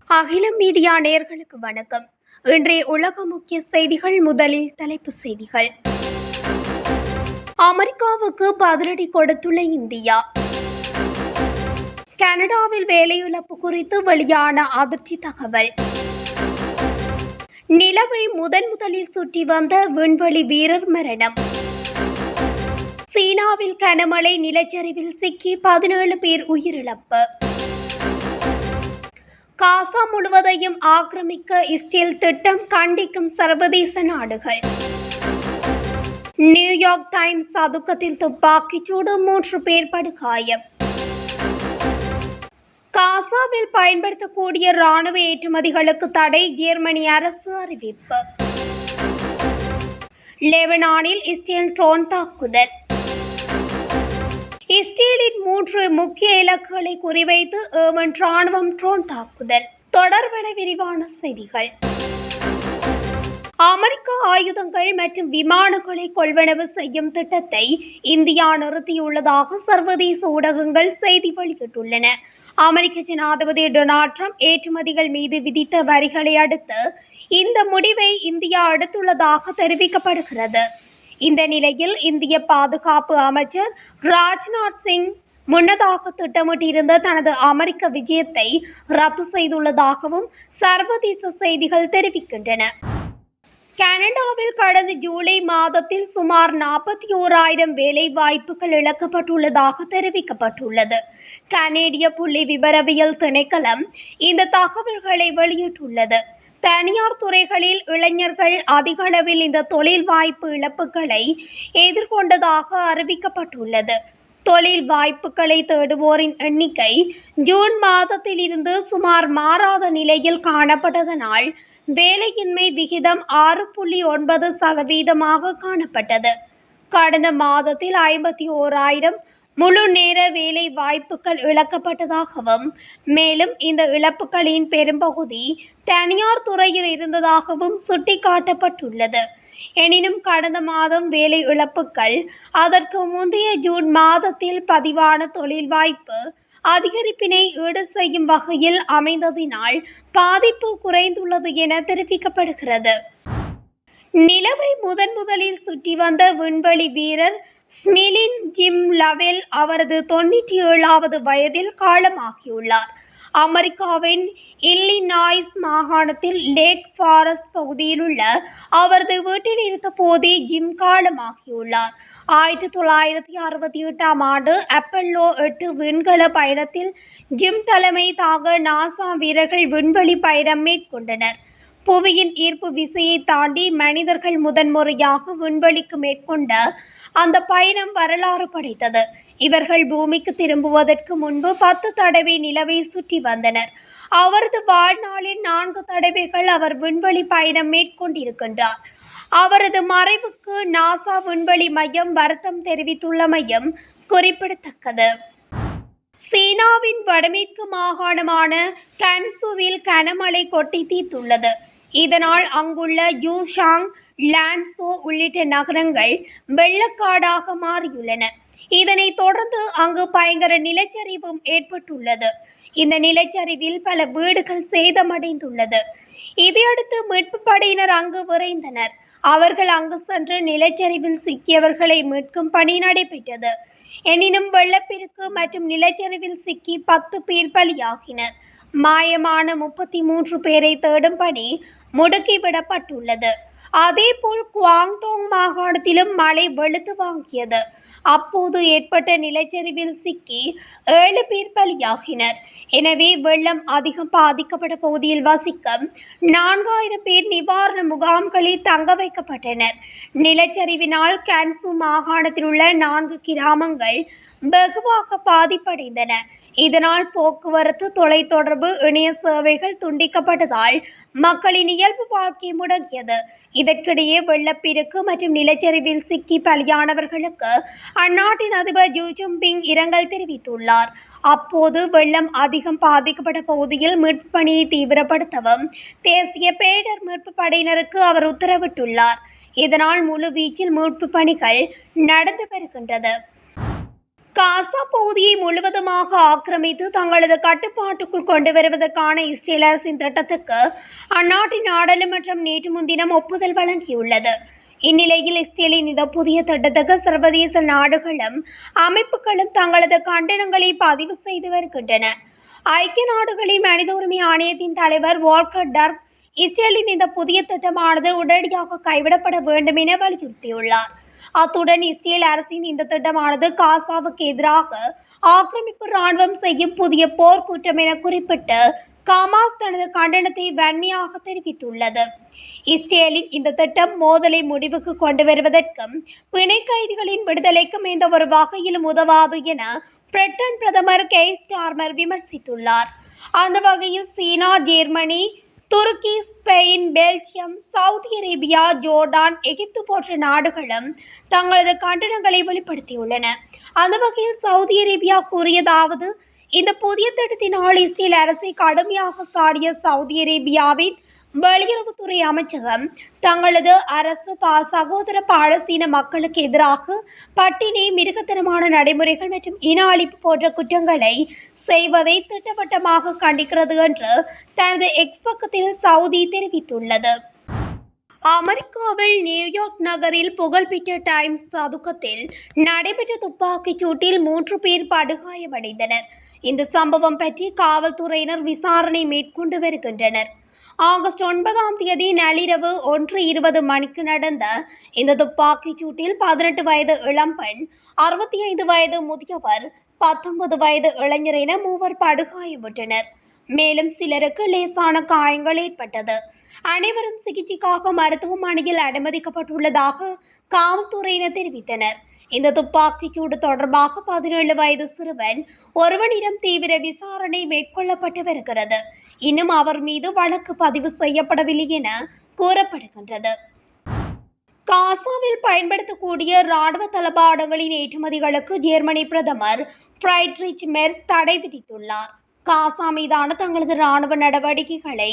அகிலம் மீடியா நேயர்களுக்கு வணக்கம். இன்றைய உலக முக்கிய செய்திகள். முதலில் தலைப்புச் செய்திகள். அமெரிக்காவுக்கு பதிலடி கொடுத்துள்ள இந்தியா. கனடாவில் வேலையிழப்பு குறித்து வெளியான அதிர்ச்சி தகவல். நிலவை முதலில் சுற்றி வந்த விண்வெளி வீரர் மரணம். சீனாவில் கனமழை, நிலச்சரிவில் சிக்கி 17 பேர் உயிரிழப்பு. காசா முழுவதையும் ஆக்கிரமிக்க இஸ்ரேல் திட்டம், கண்டிக்கும் சர்வதேச நாடுகள். நியூயார்க் டைம்ஸ் சதுக்கத்தில் துப்பாக்கிச்சூடு, 3 பேர் படுகாயம். காசாவில் பயன்படுத்தக்கூடிய ராணுவ ஏற்றுமதிகளுக்கு தடை, ஜெர்மனி அரசு அறிவிப்பு. லெபனானில் இஸ்ரேல் ட்ரோன் தாக்குதல். இஸ்ரேலின் 3 முக்கிய இலக்குகளை குறிவைத்து ஏமன் ராணுவம் ட்ரோன் தாக்குதல். தொடர்பன விரிவான செய்திகள். அமெரிக்க ஆயுதங்கள் மற்றும் விமானங்களை கொள்வனவு செய்யும் திட்டத்தை இந்தியா நிறுத்தியுள்ளதாக சர்வதேச ஊடகங்கள் செய்தி வெளியிட்டுள்ளன. அமெரிக்க ஜனாதிபதி டொனால்ட் ட்ரம்ப் ஏற்றுமதிகள் மீது விதித்த வரிகளை அடுத்து இந்த முடிவை இந்தியா எடுத்துள்ளதாக தெரிவிக்கப்படுகிறது. இந்த நிலையில் இந்திய பாதுகாப்பு அமைச்சர் ராஜ்நாத் சிங் முன்னதாக திட்டமிட்டிருந்த தனது அமெரிக்க விஜயத்தை ரத்து செய்துள்ளதாகவும் சர்வதேச செய்திகள் தெரிவிக்கின்றன. கனடாவில் கடந்த ஜூலை மாதத்தில் சுமார் 41,000 வேலை வாய்ப்புகள் இழக்கப்பட்டுள்ளதாக தெரிவிக்கப்பட்டுள்ளது. கனேடிய புள்ளி விவரவியல் திணைக்களம் இந்த தகவல்களை வெளியிட்டுள்ளது. தனியார் துறைகளில் இளைஞர்கள் அதிக அளவில் இந்த தொழில் வாய்ப்பு இழப்புகளை எதிர்கொண்டதாக அறிவிக்கப்பட்டுள்ளது. தொழில் வாய்ப்புகளை தேடுவோரின் எண்ணிக்கை ஜூன் மாதத்தில் இருந்து சுமார் மாறாத நிலையில் காணப்பட்டதனால் வேலையின்மை விகிதம் 6.9% காணப்பட்டது. கடந்த மாதத்தில் 51,000 முழு நேர வேலை வாய்ப்புகள் இழக்கப்பட்டதாகவும், மேலும் இந்த இழப்புகளின் பெரும்பகுதி தனியார் துறையில் இருந்ததாகவும் சுட்டிக்காட்டப்பட்டுள்ளது. எனினும் கடந்த மாதம் வேலை இழப்புகள் அதற்கு முந்தைய ஜூன் மாதத்தில் பதிவான தொழில் வாய்ப்பு அதிகரிப்பினை ஈடு செய்யும் வகையில் அமைந்ததினால் பாதிப்பு குறைந்துள்ளது என தெரிவிக்கப்படுகிறது. நிலவை முதலில் சுற்றி வந்த விண்வெளி வீரர் ஸ்மிலின் ஜிம் லவெல் அவரது 97வது வயதில் காலமாகியுள்ளார். அமெரிக்காவின் இல்லினாய்ஸ் மாகாணத்தில் லேக் ஃபாரஸ்ட் பகுதியில் உள்ள அவரது வீட்டில் இருந்த போதே ஜிம் காலமாகியுள்ளார். 1968ஆம் ஆண்டு அப்பல்லோ 8 விண்கல பயணத்தில் ஜிம் தலைமை தாக நாசா வீரர்கள் விண்வெளி பயணம் மேற்கொண்டனர். புவியின் ஈர்ப்பு விசையை தாண்டி மனிதர்கள் முதன்முறையாக விண்வெளிக்கு மேற்கொண்ட அந்த பயணம் வரலாறு படைத்தது. இவர்கள் பூமிக்கு திரும்புவதற்கு முன்பு 10 தடவை நிலவை சுற்றி வந்தனர். அவரது வாழ்நாளில் 4 தடவைகள் அவர் விண்வெளி பயணம் மேற்கொண்டிருக்கின்றார். அவரது மறைவுக்கு நாசா விண்வெளி மையம் வருத்தம் தெரிவித்துள்ளமையும் குறிப்பிடத்தக்கது. சீனாவின் வடமேற்கு மாகாணமான கன்சூவில் கனமழை கொட்டி தீர்த்துள்ளது. இதனால் அங்குள்ள யூஷாங், லான்சோ உள்ளிட்ட நகரங்கள் வெள்ளக்காடாக மாறியுள்ளன. இதனைத் தொடர்ந்து அங்கு பயங்கர நிலச்சரிவும் ஏற்பட்டுள்ளது. இந்த நிலச்சரிவில் பல வீடுகள் சேதமடைந்துள்ளது. இதையடுத்து மீட்பு படையினர் அங்கு விரைந்தனர். அவர்கள் அங்கு சென்று நிலச்சரிவில் சிக்கியவர்களை மீட்கும் பணி நடைபெற்றது. எனினும் வெள்ளப்பெருக்கு மற்றும் நிலச்சரிவில் சிக்கி 10 பேர் பலியாகினர். மாயமான 33 பேரை தேடும் பணி முடுக்கிவிடப்பட்டுள்ளது. அதேபோல் குவாங்டோங் மாகாணத்திலும் மழை வெளுத்து வாங்கியது. அப்போது ஏற்பட்ட நிலச்சரிவில் சிக்கி 7 பேர் பலியாகினர். எனவே வெள்ளம் அதிகம் பாதிக்கப்பட்ட பகுதியில் வசிக்கும் 4,000 பேர் நிவாரண முகாம்களில் தங்க வைக்கப்பட்டனர். நிலச்சரிவினால் கன்சூ மாகாணத்தில் உள்ள 4 கிராமங்கள் வெகுவாக பாதிப்படைந்தன. இதனால் போக்குவரத்து, தொலைத்தொடர்பு, இணைய சேவைகள் துண்டிக்கப்பட்டதால் மக்களின் இயல்பு வாழ்க்கை முடங்கியது. இதற்கிடையே வெள்ளப்பெருக்கு மற்றும் நிலச்சரிவில் சிக்கி பலியானவர்களுக்கு அந்நாட்டின் அதிபர் ஜூ ஜின்பிங் இரங்கல் தெரிவித்துள்ளார். அப்போது வெள்ளம் அதிகம் பாதிக்கப்பட்ட பகுதியில் மீட்பு பணியை தீவிரப்படுத்தவும் தேசிய பேரிடர் மீட்பு படையினருக்கு அவர் உத்தரவிட்டுள்ளார். இதனால் முழு வீச்சில் மீட்பு பணிகள் நடந்து வருகின்றது. காசா பகுதியை முழுவதுமாக ஆக்கிரமித்து தங்களது கட்டுப்பாட்டுக்குள் கொண்டு வருவதற்கான இஸ்ரேல் அரசின் திட்டத்துக்கு அந்நாட்டின் நாடாளுமன்றம் நேற்று முன்தினம் ஒப்புதல் வழங்கியுள்ளது. இந்நிலையில் இஸ்ரேலின் இந்த புதிய திட்டத்துக்கு சர்வதேச நாடுகளும் அமைப்புகளும் தங்களது கண்டனங்களை பதிவு செய்து வருகின்றன. ஐக்கிய நாடுகளின் மனித உரிமை ஆணையத்தின் தலைவர் வால்கர் டர்க் இஸ்ரேலின் இந்த புதிய திட்டமானது உடனடியாக கைவிடப்பட வேண்டும் என வலியுறுத்தியுள்ளார். அத்துடன் இஸ்ரேல் அரசின் இந்த திட்டமானது காசாவுக்கு எதிராக ஆக்கிரமிப்பு இராணுவம் செய்யும் புதிய போர்க்குற்றம் என குறிப்பிட்டு ஹமாஸ் தனது கண்டனத்தை வன்மையாக தெரிவித்துள்ளது. இஸ்ரேலின் இந்த திட்டம் மோதலை முடிவுக்கு கொண்டு வருவதற்கும் பிணை கைதிகளின் விடுதலைக்கும் எந்த ஒரு வகையிலும் உதவாது என பிரிட்டன் பிரதமர் கெய்ர் ஸ்டார்மர் விமர்சித்துள்ளார். அந்த வகையில் சீனா, ஜெர்மனி, துருக்கி, Spain, Belgium, Saudi Arabia, Jordan, எகிப்து போன்ற நாடுகளும் தங்களது கண்டனங்களை வெளிப்படுத்தியுள்ளன. அந்த வகையில் சவுதி அரேபியா கூறியதாவது: இந்த புதிய திட்டத்தினால் இஸ்ரேல் அரசை கடுமையாக சாடிய சவுதி அரேபியாவின் வெளியுறவுத்துறை அமைச்சகம் தங்களது அரசு சகோதர பாலஸ்தீன மக்களுக்கு எதிராக பட்டினி, மிருகத்தனமான நடைமுறைகள் மற்றும் இன அழிப்பு போன்ற குற்றங்களை செய்வதை திட்டவட்டமாக கண்டிக்கிறது என்று தனது எக்ஸ் பக்கத்தில் சவுதி தெரிவித்துள்ளது. அமெரிக்காவில் நியூயார்க் நகரில் புகழ்பெற்ற டைம்ஸ் சதுக்கத்தில் நடைபெற்ற துப்பாக்கிச் சூட்டில் 3 பேர் படுகாயமடைந்தனர். இந்த சம்பவம் பற்றி காவல்துறையினர் விசாரணை மேற்கொண்டு வருகின்றனர். ஆகஸ்ட் 9ஆம் தேதி நள்ளிரவு 1:20 மணிக்கு நடந்த இந்த துப்பாக்கிச் சூட்டில் 18 வயது இளம்பெண், 65 வயது முதியவர், 19 வயது இளைஞர் என 3 படுகாயமுற்றனர். மேலும் சிலருக்கு லேசான காயங்கள் ஏற்பட்டது. அனைவரும் சிகிச்சைக்காக மருத்துவமனையில் அனுமதிக்கப்பட்டுள்ளதாக காவல்துறையினர் தெரிவித்தனர். இந்த துப்பாக்கிச் சூடு தொடர்பாக 17 வயது சிறுவன் ஒருவனிடம் தீவிர விசாரணை மேற்கொள்ளப்பட்டு வருகிறது. இன்னும் அவர் மீது வழக்கு பதிவு செய்யப்படவில்லை என கூறப்படுகின்றது. காசாவில் பயன்படுத்தக்கூடிய இராணுவ தளபாடங்களின் ஏற்றுமதிகளுக்கு ஜெர்மனி பிரதமர் ஃபிரைட்ரிச் மெர்ஸ் தடை விதித்துள்ளார். காசா மீதான தங்களது இராணுவ நடவடிக்கைகளை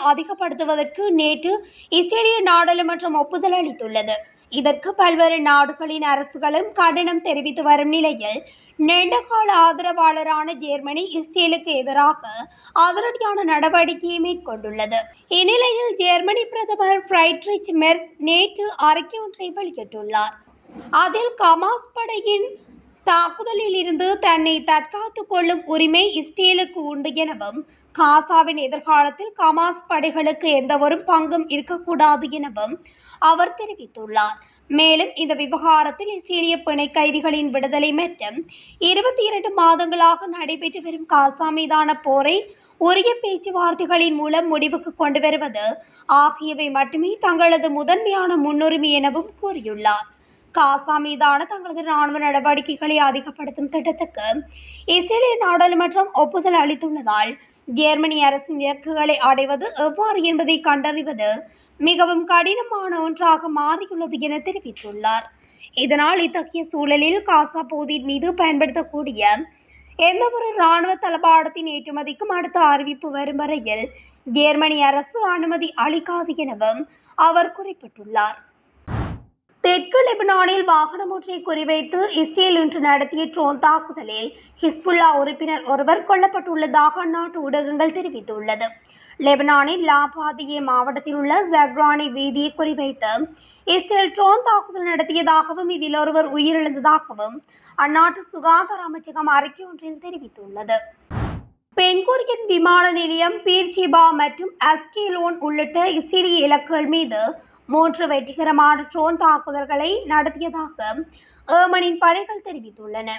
அதிகப்படுத்துவதற்கு நேற்று இஸ்ரேலிய நாடாளுமன்றம் ஒப்புதல் அளித்துள்ளது. இதற்கு பல்வேறு நாடுகளின் அரசுகளும் கண்டனம் தெரிவித்து வரும் நிலையில் நீண்டகால ஆதரவாளரான ஜெர்மனி இஸ்ரேலுக்கு எதிராக அதிரடியான நடவடிக்கையை மேற்கொண்டுள்ளது. இந்நிலையில் ஜெர்மனி பிரதமர் ஃபிரைட்ரிச் மெர்ஸ் நேற்று அறிக்கை ஒன்றை வெளியிட்டுள்ளார். அதில் ஹமாஸ் படையின் தாக்குதலில் இருந்து தன்னை தற்காத்துக் கொள்ளும் உரிமை இஸ்ரேலுக்கு உண்டு எனவும், காசாவின் எதிர்காலத்தில் ஹமாஸ் படைகளுக்கு எந்தவொரு பங்கும் இருக்கக்கூடாது எனவும் அவர் தெரிவித்துள்ளார். மேலும் இந்த விவகாரத்தில் இஸ்ரேலிய பிணை கைதிகளின் விடுதலை மற்றும் 22 மாதங்களாக நடைபெற்று வரும் காசா மீதான போரை உரிய பேச்சுவார்த்தைகளின் மூலம் முடிவுக்கு கொண்டு வருவது ஆகியவை மட்டுமே தங்களது முதன்மையான முன்னுரிமை எனவும் கூறியுள்ளார். காசா மீதான தங்களது இராணுவ நடவடிக்கைகளை அதிகப்படுத்தும் திட்டத்துக்கு இஸ்ரேலிய நாடாளுமன்றம் ஒப்புதல் அளித்துள்ளதால் ஜெர்மனி அரசின் இலக்குகளை அடைவது எவ்வாறு என்பதை கண்டறிவது மிகவும் கடினமான ஒன்றாக மாறியுள்ளது என தெரிவித்துள்ளார். இதனால் இத்தகைய சூழலில் காசா பகுதியின் மீது பயன்படுத்தக்கூடிய எந்தவொரு இராணுவ தளபாடத்தின் ஏற்றுமதிக்கும் அடுத்த அறிவிப்பு வரும் வரையில் ஜெர்மனி அரசு அனுமதி அளிக்காது எனவும் அவர் குறிப்பிட்டுள்ளார். தெற்கு லெபனானில் வாகனம் ஒன்றை குறிவைத்து இஸ்ரேல் இன்று நடத்திய ட்ரோன் தாக்குதலில் ஹிஸ்புல்லா உறுப்பினர் ஒருவர் கொல்லப்பட்டுள்ளதாக அந்நாட்டு ஊடகங்கள் தெரிவித்துள்ளது. லெபனானின் லாபாதியே மாவட்டத்தில் உள்ள ஜக்ரானி வீதியை குறிவைத்து இஸ்ரேல் ட்ரோன் தாக்குதல் நடத்தியதாகவும் இதில் ஒருவர் உயிரிழந்ததாகவும் அந்நாட்டு சுகாதார அமைச்சகம் அறிக்கை ஒன்றில் தெரிவித்துள்ளது. பென்குரியன் விமான நிலையம், பீர்ஷிபா மற்றும் அஸ்கேலோன் உள்ளிட்ட இஸ்ரேலிய இலக்குகள் மீது 3 வெற்றிகரமான ட்ரோன் தாக்குதல்களை நடத்தியதாக ஏமனின் படைகள் தெரிவித்துள்ளன.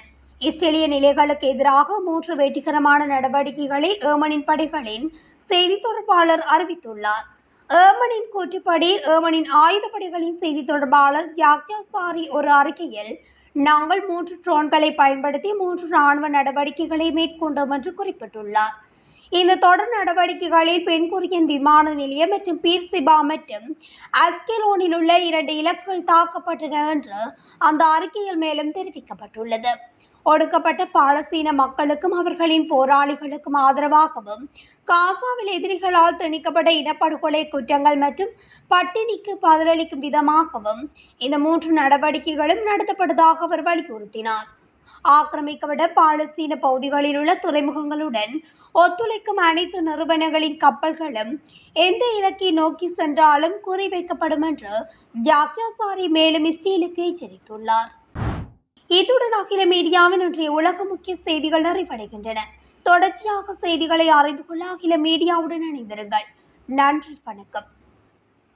இஸ்ரேலிய நிலைகளுக்கு எதிராக 3 வெற்றிகரமான நடவடிக்கைகளை ஏமனின் படைகளின் செய்தி தொடர்பாளர் அறிவித்துள்ளார். ஏமனின் கூற்றுப்படி ஏமனின் ஆயுதப்படைகளின் செய்தி தொடர்பாளர் யாக்யா சாரி ஒரு அறிக்கையில், நாங்கள் 3 ட்ரோன்களை பயன்படுத்தி 3 இராணுவ நடவடிக்கைகளை மேற்கொண்டோம் என்று குறிப்பிட்டுள்ளார். இந்த தொடர் நடவடிக்கைகளில் பென்குரியன் விமான நிலையம் மற்றும் பீர்சிபா மற்றும் அஸ்கெலோனில் உள்ள 2 இலக்குகள் தாக்கப்பட்டன என்று அந்த அறிக்கையில் மேலும் தெரிவிக்கப்பட்டுள்ளது. ஒடுக்கப்பட்ட பாலஸ்தீன மக்களுக்கும் அவர்களின் போராளிகளுக்கும் ஆதரவாகவும் காசாவில் எதிரிகளால் திணிக்கப்பட்ட இனப்படுகொலை குற்றங்கள் மற்றும் பட்டினிக்கு பதிலளிக்கும் விதமாகவும் இந்த 3 நடவடிக்கைகளும் நடத்தப்பட்டதாக அவர் வலியுறுத்தினார். ஆக்கிரமிக்கப்பட்ட பாலஸ்தீன பகுதிகளில் உள்ள துறைமுகங்களுடன் ஒத்துழைக்கும் அனைத்து நிறுவனங்களின் கப்பல்களும் எந்த இலக்கை நோக்கி சென்றாலும் குறிவைக்கப்படும் என்று ஜாக்ஜாசாரி மேலும் இஸ்ரேலுக்கு எச்சரித்துள்ளார். இத்துடன் அகில மீடியாவின் இன்றைய உலக முக்கிய செய்திகள் நிறைவடைகின்றன. தொடர்ச்சியாக செய்திகளை அறிந்து கொள்ள அகில மீடியாவுடன் இணைந்திருங்கள். நன்றி, வணக்கம்.